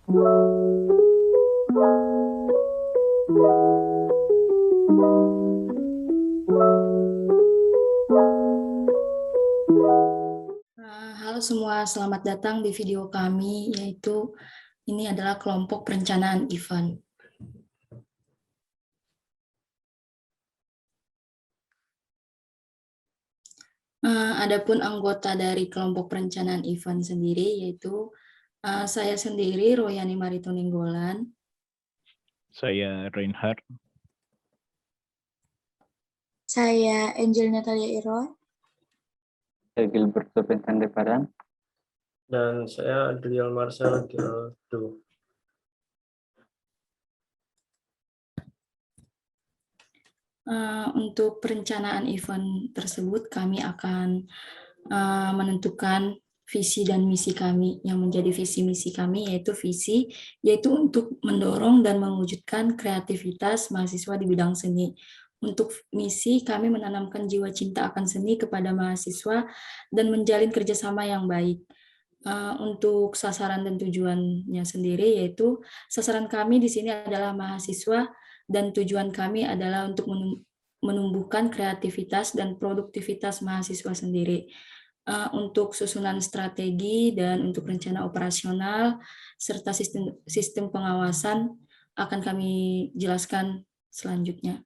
Halo semua, selamat datang di video kami, yaitu ini adalah kelompok perencanaan event. Adapun anggota dari kelompok perencanaan event sendiri, yaitu saya sendiri, Royani Maritoninggolan. Saya Reinhard. Saya Angel Natalia Iro. Saya Gilberto Pentandeparan. Dan saya Adriel Marcel Gildo. Untuk perencanaan event tersebut, kami akan menentukan visi dan misi kami. Yang menjadi visi misi kami yaitu untuk mendorong dan mewujudkan kreativitas mahasiswa di bidang seni. Untuk misi, kami menanamkan jiwa cinta akan seni kepada mahasiswa dan menjalin kerjasama yang baik. Untuk sasaran dan tujuannya sendiri, yaitu sasaran kami di sini adalah mahasiswa dan tujuan kami adalah untuk menumbuhkan kreativitas dan produktivitas mahasiswa sendiri. Untuk susunan strategi dan untuk rencana operasional serta sistem pengawasan akan kami jelaskan selanjutnya.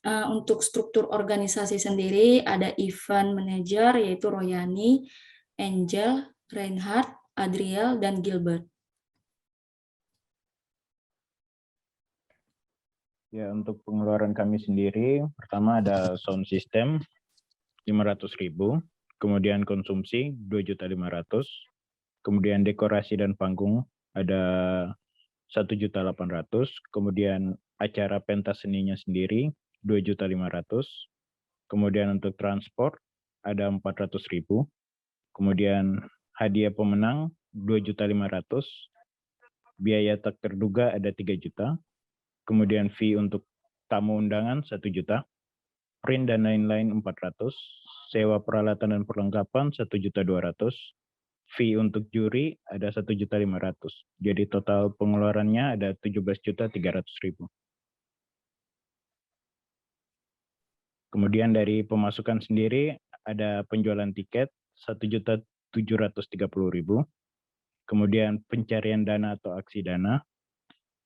Untuk struktur organisasi sendiri ada event manager yaitu Royani, Angel, Reinhard, Adriel, dan Gilbert. Ya, untuk pengeluaran kami sendiri, pertama ada sound system 500.000, kemudian konsumsi 2.500.000, kemudian dekorasi dan panggung ada 1.800.000, kemudian acara pentas seninya sendiri 2.500.000, kemudian untuk transport ada 400.000, kemudian hadiah pemenang 2.500.000, biaya tak terduga ada 3 juta, kemudian fee untuk tamu undangan 1 juta, print dan lain-lain 400, sewa peralatan dan perlengkapan 1.200.000, fee untuk juri ada 1.500.000. Jadi total pengeluarannya ada 17.300.000. Kemudian dari pemasukan sendiri ada penjualan tiket 1.730.000, kemudian pencarian dana atau aksi dana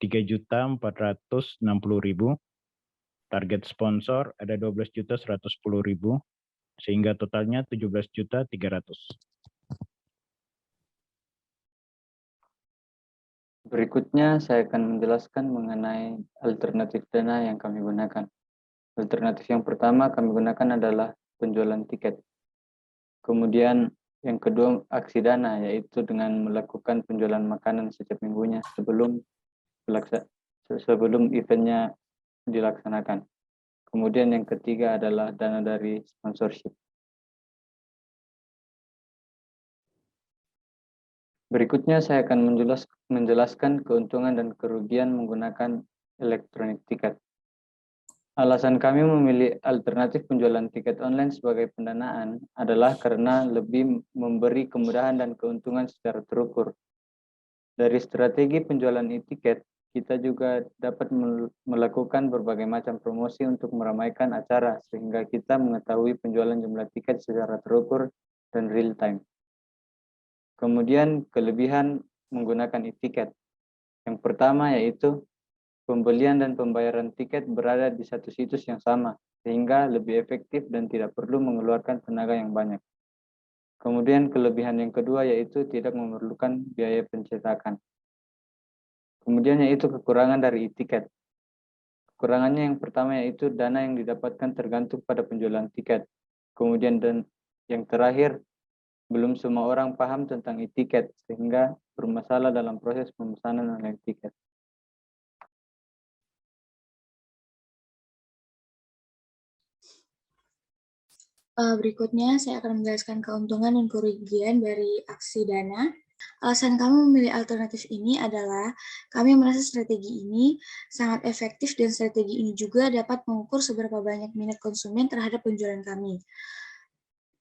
3.460.000, target sponsor ada 12.110.000, sehingga totalnya 17.300.000. Berikutnya saya akan menjelaskan mengenai alternatif dana yang kami gunakan. Alternatif yang pertama kami gunakan adalah penjualan tiket. Kemudian yang kedua aksi dana, yaitu dengan melakukan penjualan makanan setiap minggunya sebelum eventnya dilaksanakan. Kemudian yang ketiga adalah dana dari sponsorship. Berikutnya saya akan menjelaskan keuntungan dan kerugian menggunakan elektronik tiket. Alasan kami memilih alternatif penjualan tiket online sebagai pendanaan adalah karena lebih memberi kemudahan dan keuntungan secara terukur. Dari strategi penjualan e-tiket, kita juga dapat melakukan berbagai macam promosi untuk meramaikan acara, sehingga kita mengetahui penjualan jumlah tiket secara terukur dan real time. Kemudian kelebihan menggunakan e-tiket. Yang pertama yaitu pembelian dan pembayaran tiket berada di satu situs yang sama, sehingga lebih efektif dan tidak perlu mengeluarkan tenaga yang banyak. Kemudian kelebihan yang kedua yaitu tidak memerlukan biaya pencetakan. Kemudian yaitu kekurangan dari e-tiket. Kekurangannya yang pertama yaitu dana yang didapatkan tergantung pada penjualan tiket. Kemudian dan yang terakhir, belum semua orang paham tentang e-tiket, sehingga bermasalah dalam proses pemesanan online tiket. Berikutnya saya akan menjelaskan keuntungan dan kerugian dari aksi dana. Alasan kami memilih alternatif ini adalah kami merasa strategi ini sangat efektif dan strategi ini juga dapat mengukur seberapa banyak minat konsumen terhadap penjualan kami.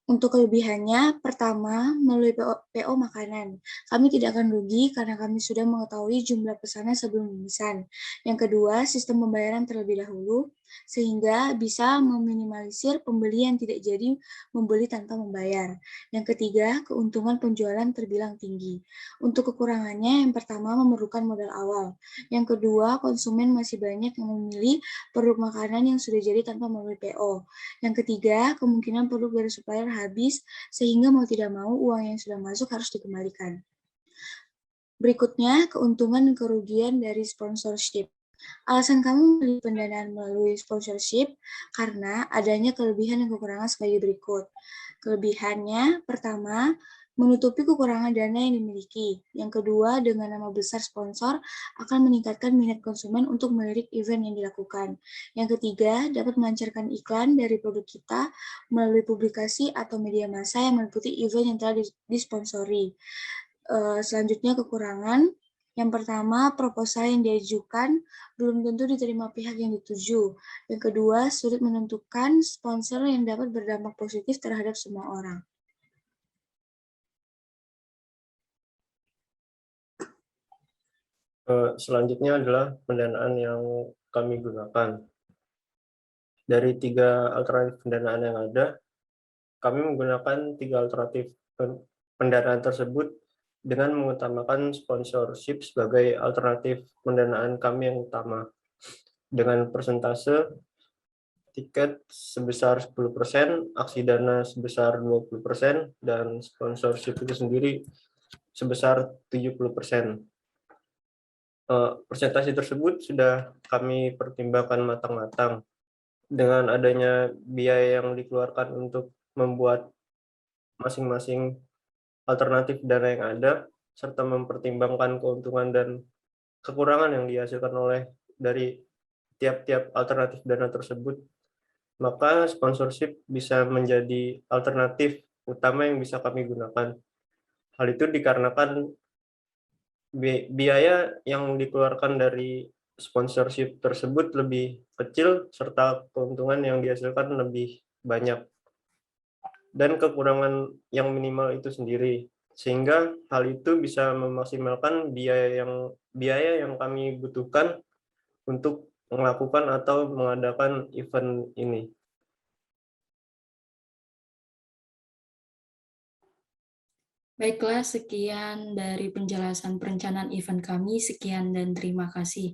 Untuk kelebihannya, pertama, melalui PO makanan. Kami tidak akan rugi karena kami sudah mengetahui jumlah pesanan sebelum memesan. Yang kedua, sistem pembayaran terlebih dahulu, sehingga bisa meminimalisir pembeli yang tidak jadi membeli tanpa membayar. Yang ketiga, keuntungan penjualan terbilang tinggi. Untuk kekurangannya, yang pertama, memerlukan modal awal. Yang kedua, konsumen masih banyak yang memilih produk makanan yang sudah jadi tanpa melalui PO. Yang ketiga, kemungkinan produk dari supplier habis, sehingga mau tidak mau uang yang sudah masuk harus dikembalikan. Berikutnya, keuntungan dan kerugian dari sponsorship. Alasan kami memilih pendanaan melalui sponsorship karena adanya kelebihan dan kekurangan sebagai berikut. Kelebihannya, pertama, menutupi kekurangan dana yang dimiliki. Yang kedua, dengan nama besar sponsor akan meningkatkan minat konsumen untuk melirik event yang dilakukan. Yang ketiga, dapat melancarkan iklan dari produk kita melalui publikasi atau media massa yang meliputi event yang telah disponsori. Selanjutnya kekurangan. Yang pertama, proposal yang diajukan belum tentu diterima pihak yang dituju. Yang kedua, sulit menentukan sponsor yang dapat berdampak positif terhadap semua orang. Selanjutnya adalah pendanaan yang kami gunakan. Dari 3 alternatif pendanaan yang ada, kami menggunakan 3 alternatif pendanaan tersebut dengan mengutamakan sponsorship sebagai alternatif pendanaan kami yang utama. Dengan persentase tiket sebesar 10%, aksi dana sebesar 20%, dan sponsorship itu sendiri sebesar 70%. Persentase tersebut sudah kami pertimbangkan matang-matang. Dengan adanya biaya yang dikeluarkan untuk membuat masing-masing alternatif dana yang ada, serta mempertimbangkan keuntungan dan kekurangan yang dihasilkan dari tiap-tiap alternatif dana tersebut, maka sponsorship bisa menjadi alternatif utama yang bisa kami gunakan. Hal itu dikarenakan biaya yang dikeluarkan dari sponsorship tersebut lebih kecil serta keuntungan yang dihasilkan lebih banyak, dan kekurangan yang minimal itu sendiri, sehingga hal itu bisa memaksimalkan biaya yang kami butuhkan untuk melakukan atau mengadakan event ini. Baiklah, sekian dari penjelasan perencanaan event kami. Sekian dan terima kasih.